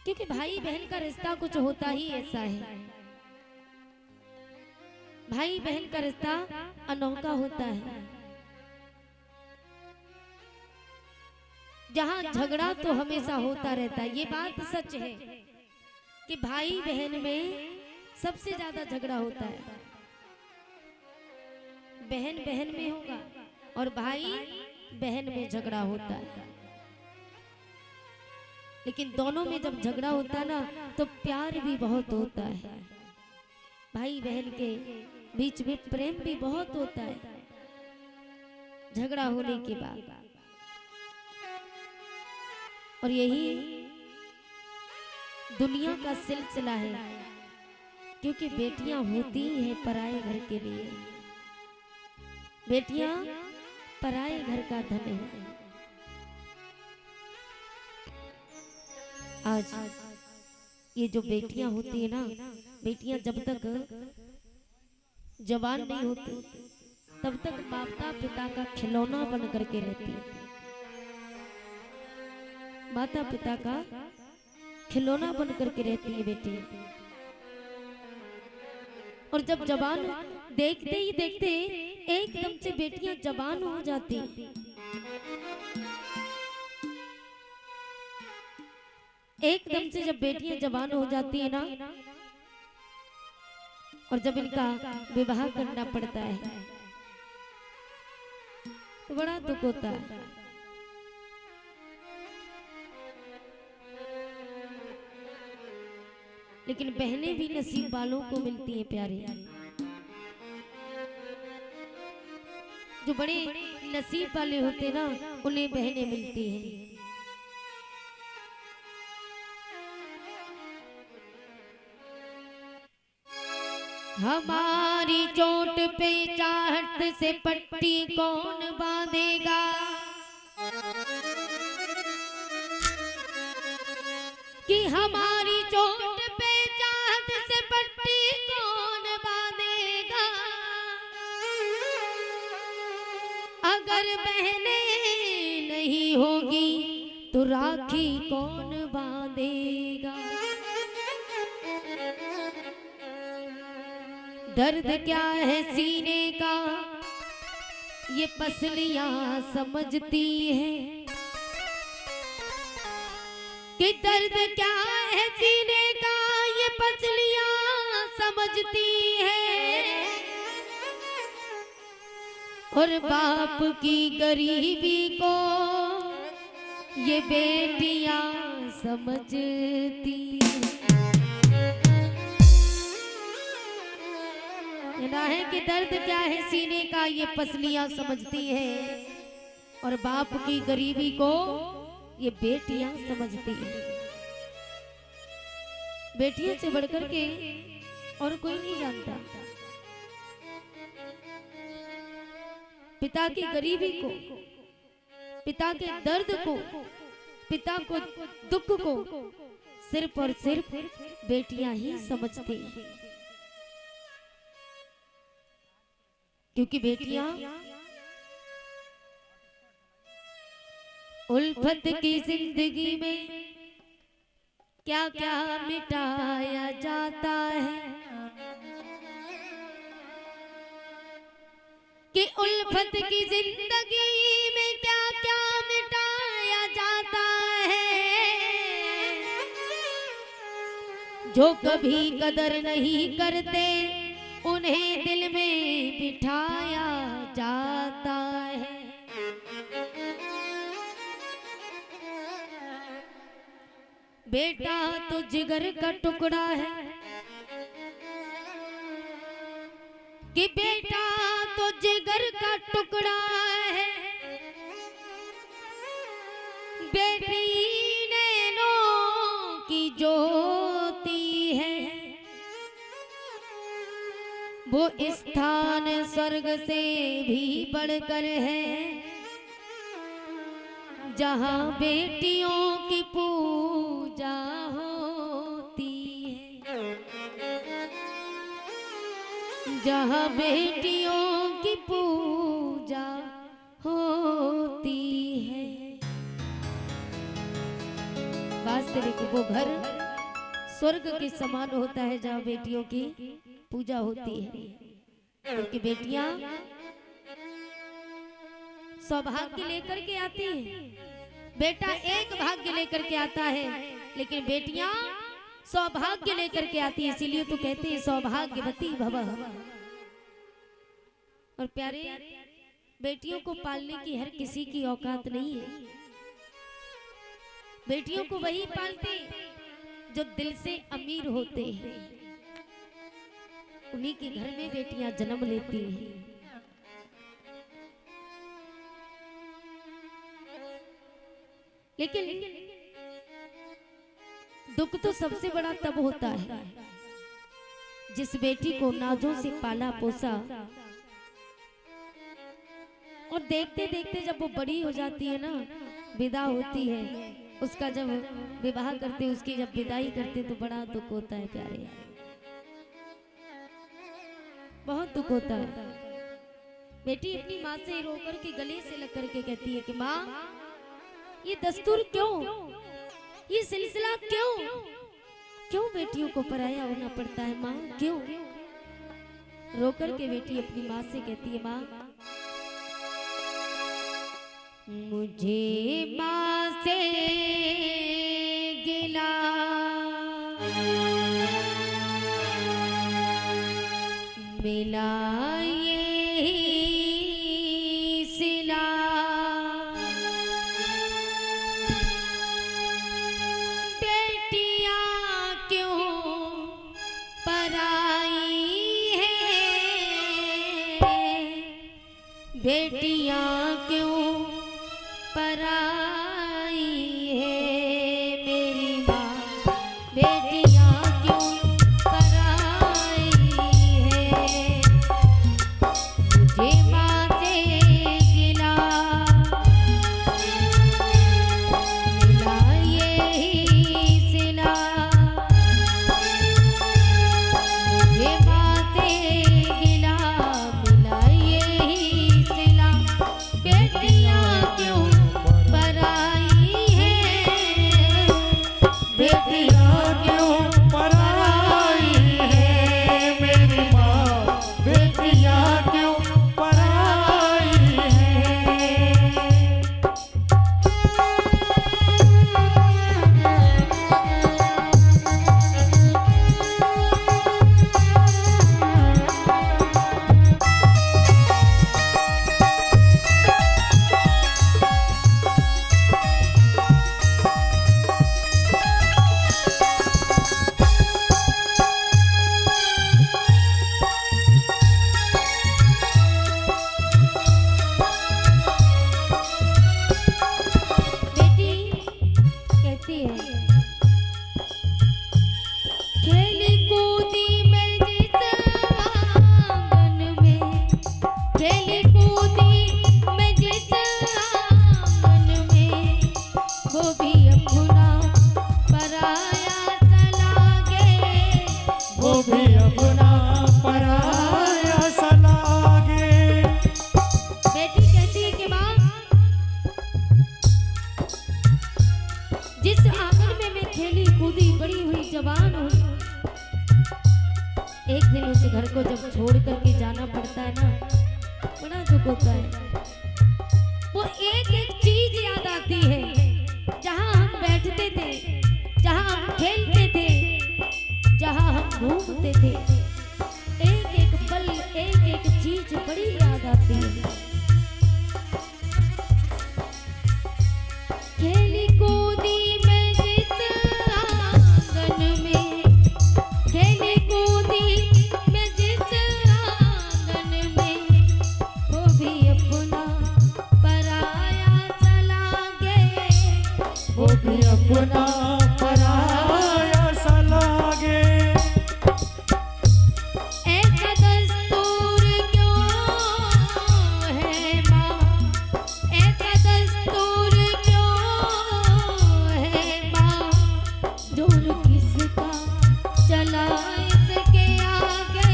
क्योंकि भाई बहन का रिश्ता कुछ होता ही ऐसा है। भाई बहन का रिश्ता अनोखा होता है। जहाँ झगड़ा तो हमेशा होता रहता है, ये बात सच है कि भाई बहन में सबसे ज्यादा झगड़ा होता है। बहन बहन में होगा और भाई बहन में झगड़ा होता है। लेकिन दोनों में जब झगड़ा होता है ना तो प्यार भी बहुत होता है। भाई बहन के बीच में प्रेम भी बहुत होता है झगड़ा होने के बाद। और यही दुनिया का सिलसिला है, क्योंकि बेटियां होती हैं पराए घर के लिए। बेटियां पराए घर का धन है। आज ये जो बेटियां होती है ना, बेटियां जब तक जवान नहीं होती तब तक माता पिता का खिलौना बन करके रहती है। माता पिता का खिलौना बन करके रहती है बेटी। और जब जवान देखते ही देखते एकदम से बेटियां जवान हो जाती। एकदम से जब बेटियां जवान हो जाती है ना, और जब इनका विवाह करना पड़ता है तो बड़ा दुख होता है। लेकिन बहनें भी नसीब वालों को मिलती हैं प्यारे। जो बड़े नसीब वाले होते हैं ना उन्हें बहनें मिलती हैं। हमारी चोट पे चाहत से पट्टी कौन बांधेगा, कि हमारी चोट पे चाहत से पट्टी कौन बांधेगा। अगर बहनें नहीं होगी तो राखी कौन बांधेगा। दर्द क्या है सीने का ये पसलियां समझती है, कि दर्द क्या है सीने का ये पसलियां समझती है। और बाप की गरीबी को ये बेटियां समझती है कि दर्द क्या है सीने का ये पसलियां समझती है, और बाप की गरीबी को ये बेटियां समझती है। बेटियों से बढ़कर के और कोई नहीं जानता। पिता की गरीबी को, पिता के दर्द को, पिता को दुख को सिर्फ और सिर्फ बेटियां ही समझती हैं। क्योंकि बेटियां उल्फत की जिंदगी में क्या क्या मिटाया जाता है, कि उल्फत की जिंदगी में क्या क्या मिटाया जाता है। जो कभी कदर नहीं करते उन्हें दिल में बिठाया जाता है। बेटा तो जिगर का टुकड़ा है, कि बेटा तो जिगर का टुकड़ा है। बेटी नैनों की ज्योति है, वो स्थान स्वर्ग से भी बढ़कर है, जहाँ बेटियों की पूजा होती है। जहाँ बेटियों की पूजा होती है। वास्तविक वो घर स्वर्ग के समान होता है जहाँ बेटियों की पूजा होती है, क्योंकि बेटियां सौभाग्य लेकर के आती हैं। बेटा एक भाग्य लेकर के आता है, लेकिन बेटियां सौभाग्य लेकर के आती है, इसीलिए तो कहते हैं सौभाग्यवती भव। और प्यारे, बेटियों को पालने की हर किसी की औकात नहीं है। बेटियों को वही पालते जो दिल से अमीर होते हैं, उन्हीं के घर में बेटियां जन्म लेती हैं। लेकिन दुख तो सबसे बड़ा तब होता है जिस बेटी को नाजों से पाला पोसा और देखते देखते जब वो बड़ी हो जाती है ना, विदा होती है, उसका जब विवाह करते, उसकी जब विदाई करते तो बड़ा दुख होता है प्यारे, बहुत दुख होता है। बेटी अपनी माँ से रो कर के गले से लग करके कहती है कि माँ, ये दस्तूर क्यों, ये सिलसिला क्यों, क्यों बेटियों को पराया होना पड़ता है माँ, क्यों? रो कर के बेटी अपनी माँ से कहती है, माँ मुझे माँ से गिला मिला ये सिला, बेटियां क्यों पराई है, बेटियां क्यों पराई है मेरी माँ, बेटियां क्यों पराई है, मुझे माँ से गिला मिला यही सिला, मुझे माँ से गिला मिला यही सिला, बेटियां क्यों पराई है, बेटियां क्यों पराई है मेरी माँ, बेटियां क्यों पराई है। एक दिन उस घर को जब छोड़ करके जाना पड़ता है ना, बड़ा दुख होता है। वो एक एक चीज याद आती है, जहाँ हम बैठते थे, जहाँ हम खेलते थे, जहाँ हम घूमते थे, एक एक पल एक एक चीज बड़ी याद आती है। खेली कूदी मैं जिस आंगन में, खेली कूदी मैं जिस आंगन में, वो भी अपना पराया चला गए, वो भी अपना पराया सा लागे। ऐसा दस्तूर क्यों है माँ, ऐसा दस्तूर क्यों है माँ, जोर किसका चला इसके आगे,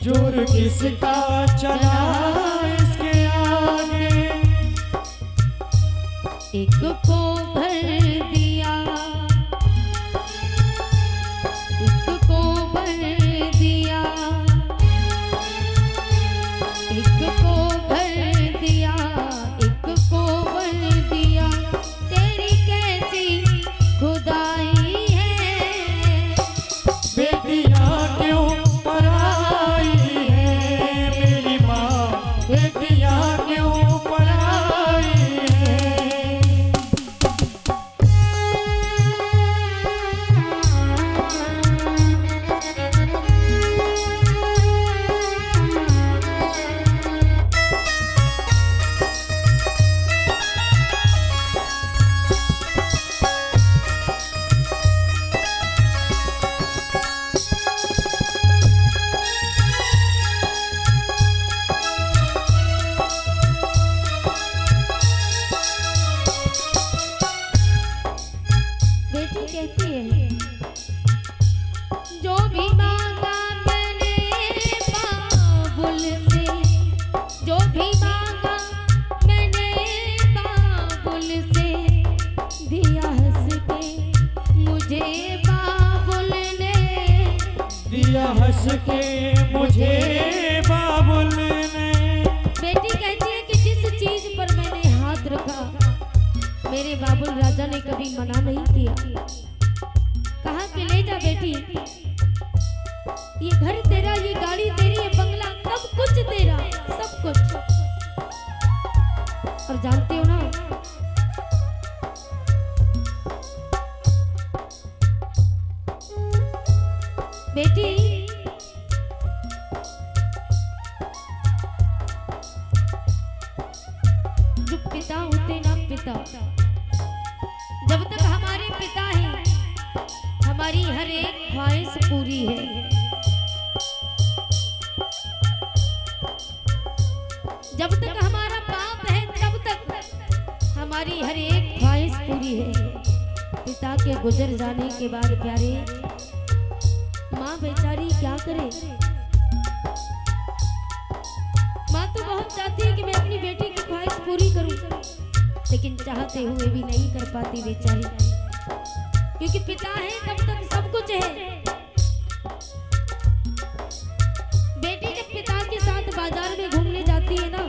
जोर किसका चला इसके आगे। एक को भर दिया बेटी कहती है, जो भी मांगा मैंने बाबुल से, जो भी मांगा मैंने बाबुल से, दिया हंस के मुझे बाबुल ने, दिया हंस के मुझे बाबुल ने। बेटी कहती है कि जिस चीज पर मैंने हाथ रखा मेरे बाबुल राजा ने कभी मना नहीं किया। कहा कि ले जा बेटी, ये घर तेरा, ये गाड़ी तेरी, ये बंगला, सब कुछ तेरा, सब कुछ। और जानते हो ना, बेटी जो पिता होते ना, पिता, जब तक हमारे पिता हैं हमारी हर एक ख्वाहिश पूरी है। जब तक हमारा बाप है तब तक हमारी हर एक ख्वाहिश पूरी है। पिता के गुजर जाने के बाद प्यारे, माँ बेचारी क्या करे। माँ तो बहुत चाहती है कि मैं अपनी बेटी की ख्वाहिश पूरी करूं, लेकिन चाहते हुए भी नहीं कर पाती बेचारी, क्योंकि पिता है तब तक सब कुछ है। बेटी जब पिता के साथ बाजार में घूमने जाती है ना,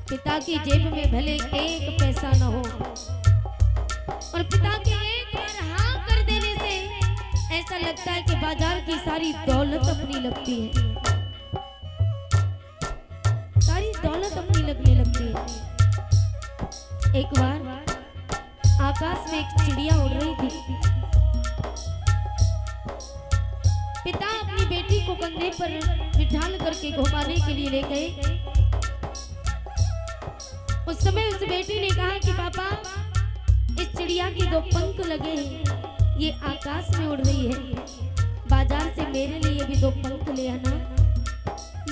पिता की जेब में भले एक पैसा न हो, और पिता के एक बार हाँ कर देने से ऐसा लगता है कि बाजार की सारी दौलत अपनी लगती है, सारी दौलत अपनी लगने लगती है। एक बार आकाश में एक चिड़िया उड़ रही थी। पिता अपनी बेटी को कंधे पर बिठाल करके घुमाने के लिए ले गए। उस समय उस बेटी ने कहा कि पापा, इस चिड़िया के 2 पंख लगे हैं, ये आकाश में उड़ रही है, बाजार से मेरे लिए भी 2 पंख ले आना,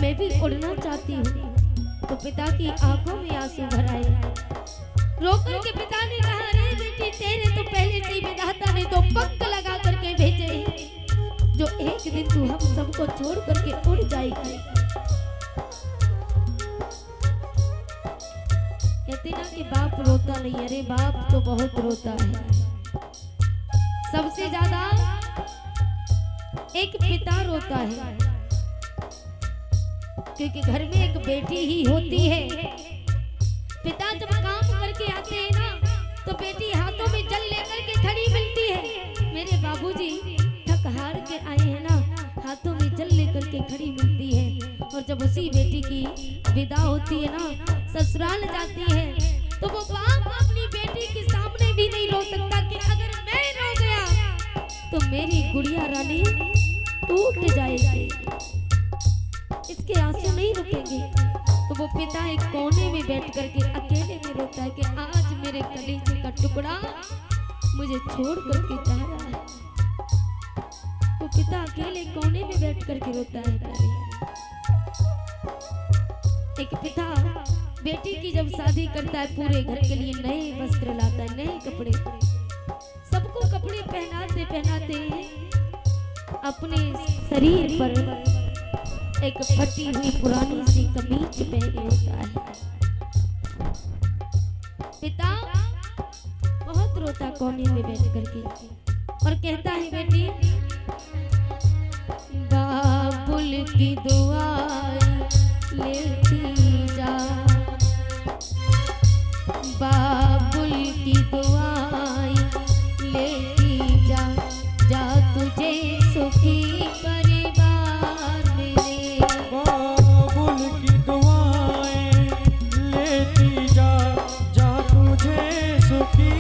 मैं भी उड़ना चाहती हूँ। तो पिता की आंखों में आंसू भर आए। रोकर के पिता ने कहा, अरे बेटी, तेरे तो पहले से ही विधाता ने 2 पंख लगा करके भेजे हैं, जो एक दिन तू हम सबको छोड़ करके उड़ जाएगी। कहते ना कि बाप रोता नहीं, अरे बाप तो बहुत रोता है। सबसे ज्यादा एक पिता रोता है, क्योंकि घर में एक बेटी ही होती है। पिता जब काम करके आते हैं ना, तो बेटी हाथों में जल लेकर के खड़ी मिलती है। मेरे बाबूजी थक हार के आए हैं ना, हाथों में जल लेकर के खड़ी मिलती है। और जब उसी बेटी की विदा होती है ना, ससुराल जाती है, तो वो बाप अपनी बेटी के सामने भी नहीं रो सकता कि अगर मैं रो गया तो मेरी गुड़िया रानी टूट जाएगी, इसके आंसू नहीं रुकेंगे। तो वो पिता एक कोने में बैठ करके अकेले में रोता है कि आज मेरे कलेजे का टुकड़ा मुझे छोड़ करके जा रहा है। वो पिता अकेले कोने में बैठ करके रोता है। एक पिता बेटी की जब शादी करता है, पूरे घर के लिए नए वस्त्र लाता है, नए कपड़े, सबको कपड़े पहनाते पहनाते अपने शरीर पर एक फटी हुई पुरानी सी कमीज पहने होता है। पिता बहुत रोता कोने में बैठ करके और कहता है, बेटी, बाबुल की दुआएं लेती जा, बाबुल की दुआएं लेती जा, जा तुझे सुखी परिवार मिले। बाबुल की दुआएं लेती जा, जा तुझे सुखी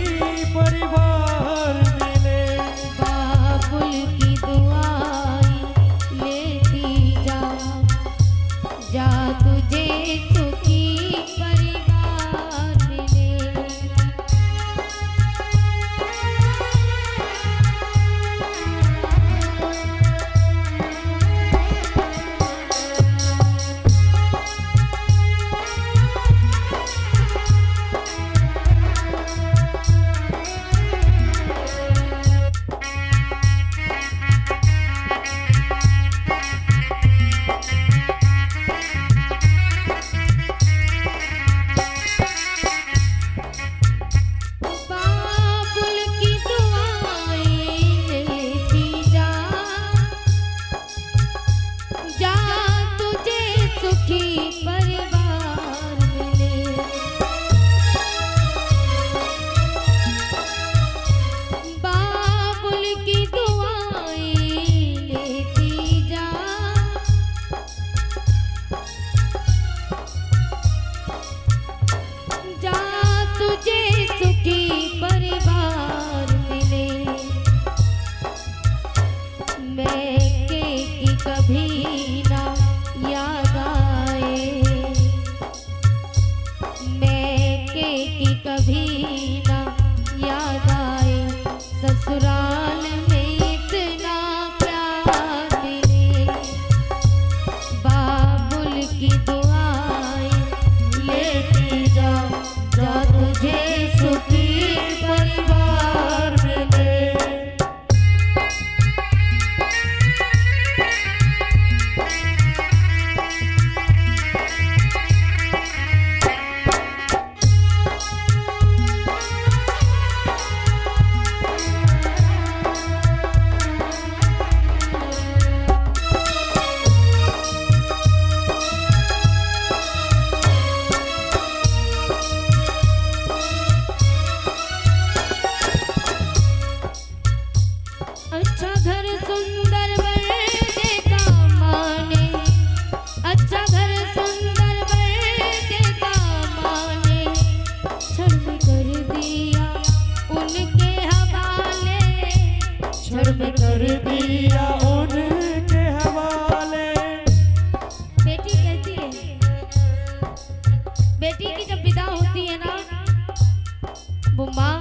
परिवार मिले। बाबुल की दुआएं लेती जा, ससुराल में इतना प्यार मिले, बाबुल की दुआएं लेती जा, जा तुझे सुखी परिवार मिले। अच्छा घर सुंदर वर देता माने, अच्छा घर सुंदर वर देता माने, क्षण कर दिया उनके हवाले, क्षण कर दिया उनके हवाले। बेटी कहती है, बेटी की जब विदा होती है ना, वो माँ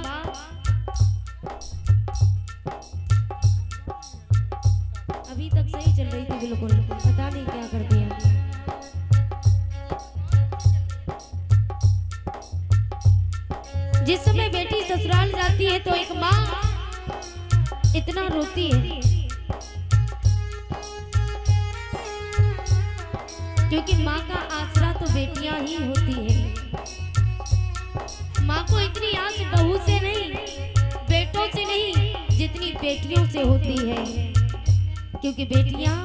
अभी तक सही चल रही थी बिल्कुल, पता नहीं क्या कर दिया। जिस समय बेटी ससुराल जाती है तो एक माँ इतना रोती है, क्योंकि माँ का आसरा तो बेटियां ही होती है। माँ को इतनी आस बहू से नहीं, बेटों से नहीं, जितनी बेटियों से होती है, क्योंकि बेटियां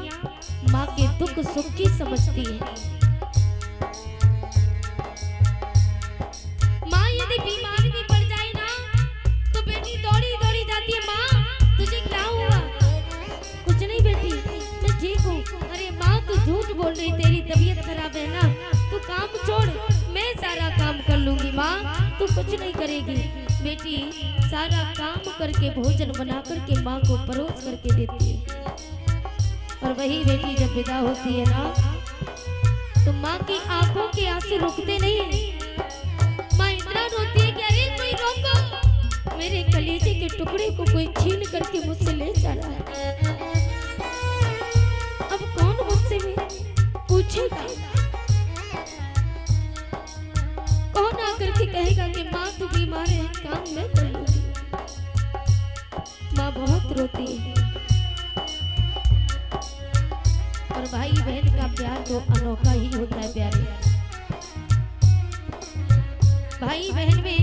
माँ के दुख सुख की समझती हैं। माँ यदि बीमार भी पड़ जाए ना, तो बेटी दौड़ी दौड़ी जाती है, माँ तुझे क्या हुआ? कुछ नहीं बेटी, मैं ठीक हूँ। अरे माँ तू झूठ बोल रही, तेरी तबीयत खराब है ना, तू काम छोड़, मैं सारा काम कर लूंगी। माँ तू कुछ नहीं करेगी। बेटी सारा काम करके भोजन बना करके माँ को परोस करके देती है। और वही बेटी जब विदा होती है ना, तो माँ की आंखों के आंसू रुकते नहीं। माँ इतना रोती है कि अरे कोई रोको, मेरे कलेजे के टुकड़े को कोई छीन करके मुझसे ले जा रहा है। अब कौन मुझसे में पूछेगा, कौन आकर के कहेगा कि माँ तू बीमार है, काम मैं कर लूंगी। माँ बहुत रोती है। और भाई बहन का प्यार तो अनोखा ही होता है प्यारे। भाई बहन में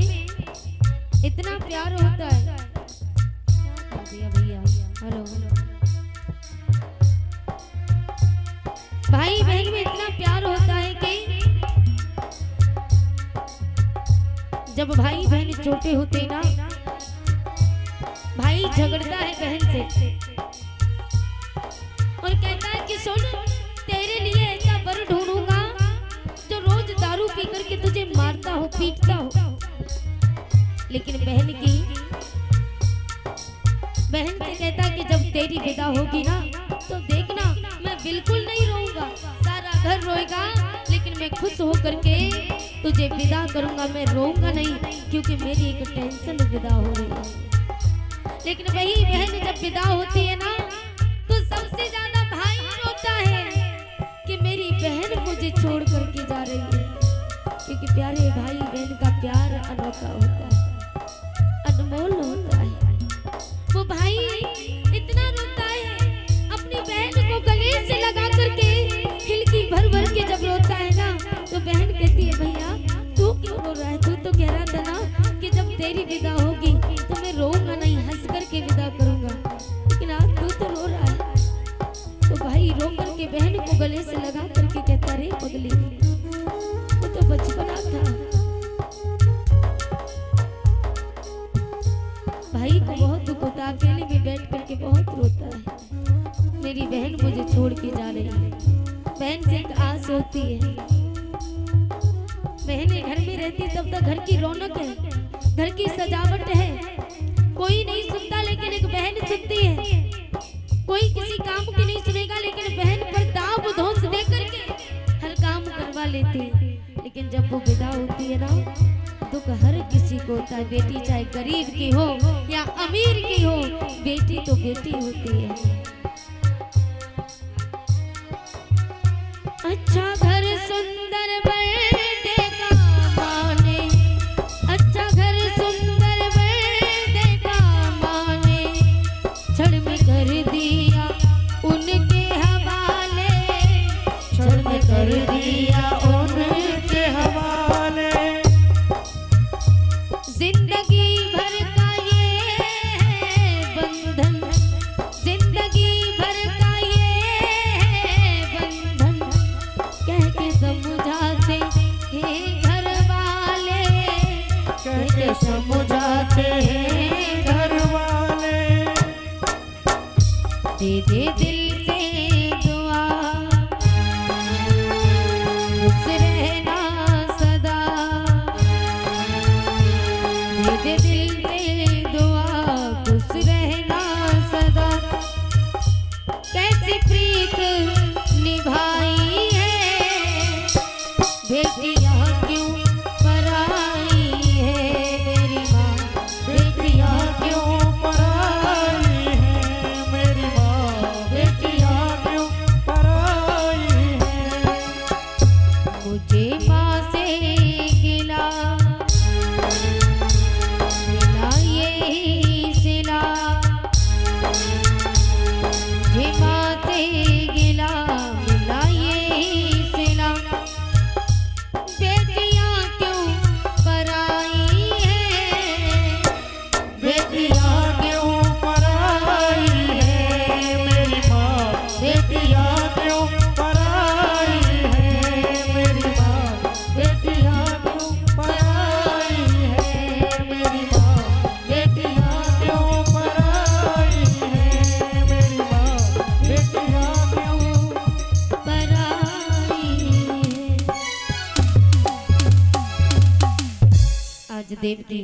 इतना प्यार होता है। क्या कर दिया भैया? हेलो, भाई बहन में इतना प्यार होता है कि जब भाई बहन छोटे होते ना, भाई झगड़ता है बहन से और कहता है कि सुन, तेरे लिए ऐसा वर ढूंढूंगा जो रोज दारू पी करके तुझे मारता हो, पीटता हो। लेकिन बहन से कहता कि जब तेरी विदा होगी ना, तो देखना मैं बिल्कुल नहीं रोऊंगा, सारा घर रोएगा, लेकिन मैं खुश हो करके तुझे विदा करूंगा, मैं रोऊंगा नहीं, क्योंकि मेरी एक टेंशन विदा हो रही है। लेकिन वही बहन जब विदा होती है ना, तो सबसे ज्यादा भाई रोता है कि मेरी बहन मुझे छोड़ करके जा रही है। क्योंकि प्यारे भाई बहन का प्यार अनोखा होता है, अनमोल होता है। वो भाई इतना रोता है, अपनी बहन को गले से लगा करके खिलकी भर भर के जब रोता है ना, तो बहन कहती है भैया तू क्यों रो रहा है? तू तो कह रहा था ना कि जब तेरी विदा होगी तो मैं रोऊंगा नहीं, हंस करके विदा करूंगा, लेकिन आज तू तो रो रहा है। तो भाई रो करके बहन को गले से लगा करके कहता, रे पगली, वो तो बचपना था। भाई को बहुत दुख होता है, अकेले में बैठ करके बहुत रोता है, मेरी बहन मुझे छोड़ के जा रही है। बहन से एक आस होती है, बहनें घर में रहती तब तक घर की रौनक है, घर की सजावट है, कोई नहीं सुनता लेकिन एक बहन सुनती है। कोई किसी काम की नहीं सुनेगा, लेकिन बहन पर दाव धौंस दे करके हर काम करवा लेती है। लेकिन जब वो विदा होती है ना, दुख हर किसी को होता है, बेटी चाहे गरीब की हो या अमीर की हो, तो बेटी होती है। अच्छा घर सुंदर वर देगा माने, अच्छा घर सुंदर वर देगा माने, क्षण में कर दिया उनके हवाले, क्षण में कर दिया उनके हवाले। जिंदगी भर का ये है बंधन, जिंदगी भर का ये है बंधन, कह के समझाते हैं घर वाले, कह के समझाते हैं घर वाले। दे दे दिल से दुआ, खुश रहना सदा, दे दे दिल से दुआ, खुश रहना सदा। कैसी प्रीत निभाई है, बेटियां क्यों पराई है मेरी माँ, बेटियां क्यों पराई है मेरी माँ, बेटियां क्यों पराई है। मुझे माँ से गिला, मिला यही सिला, मुझे माँ से गिला, मिला यही सिला। बेटियां क्यों पराई है, बेटियां क्यों पराई है मेरी माँ, बेटियां क्यों पराई है मेरी माँ, बेटियां क्यों पराई है मेरी माँ, बेटियां क्यों पराई है मेरी माँ, बेटियां क्यों। पराई है। आज देव जी